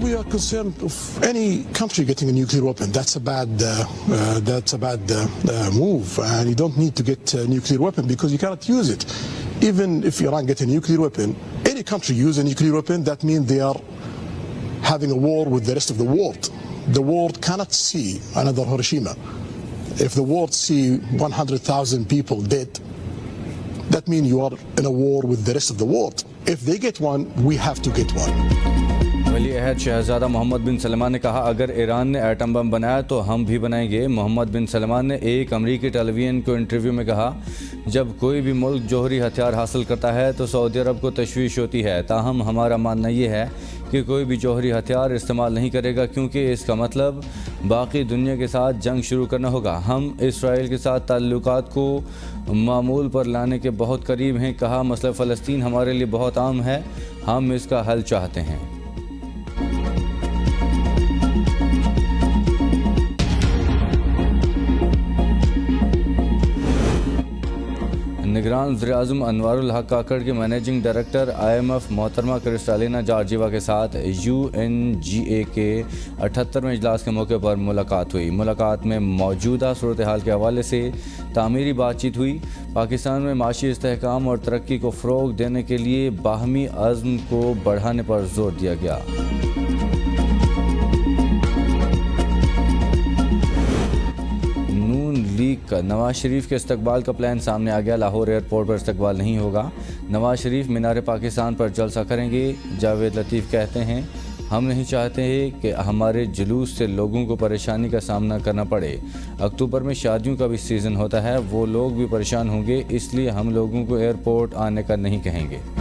we are concerned of any country getting a nuclear weapon. That's a bad move, and you don't need to get a nuclear weapon because you cannot use it. Even if Iran gets a nuclear weapon, any country use a nuclear weapon, that means they are having a war with the rest of the world. The world cannot see another Hiroshima. If the world see 100,000 people dead, that means you are in a war with the rest of the world. If they get one, we have to get one. वली अहद शहजादा मोहम्मद बिन सलमान ने कहा, अगर Iran ने atom bomb बनाया तो हम भी बनाएंगे। मोहम्मद बिन सलमान ने एक अमरीकी टेलीविजन को इंटरव्यू में कहा, जब कोई भी मुल्क जौहरी हथियार हासिल करता है तो सऊदी अरब को तशवीश होती है, ताहम हमारा मानना ये है कि कोई भी जौहरी हथियार इस्तेमाल नहीं करेगा, क्योंकि इसका मतलब बाकी दुनिया के साथ जंग शुरू करना होगा। हम इसराइल के साथ ताल्लुकात को मामूल पर लाने के बहुत करीब हैं। कहा, मसला फ़लस्तीन हमारे लिए बहुत आम है, हम इसका हल चाहते हैं। निगरान वज़ीर-ए-आज़म अनवारुल हक काकड़ के मैनेजिंग डायरेक्टर IMF मोहतरमा क्रिस्टालिना जॉर्जिवा के साथ UNGA के 78वें इजलास के मौके पर मुलाकात हुई। मुलाकात में मौजूदा सूरत हाल के हवाले से तामीरी बातचीत हुई। पाकिस्तान में माशी इस्तेहकाम और तरक्की को फ़रोग़ देने के लिए बाहमी अज़्म को बढ़ाने पर जोर दिया गया। नवाज शरीफ के इस्तकबाल का प्लान सामने आ गया। लाहौर एयरपोर्ट पर इस्तकबाल नहीं होगा। नवाज शरीफ मीनार पाकिस्तान पर जलसा करेंगे। जावेद लतीफ़ कहते हैं, हम नहीं चाहते हैं कि हमारे जुलूस से लोगों को परेशानी का सामना करना पड़े। अक्टूबर में शादियों का भी सीज़न होता है, वो लोग भी परेशान होंगे, इसलिए हम लोगों को एयरपोर्ट आने का नहीं कहेंगे।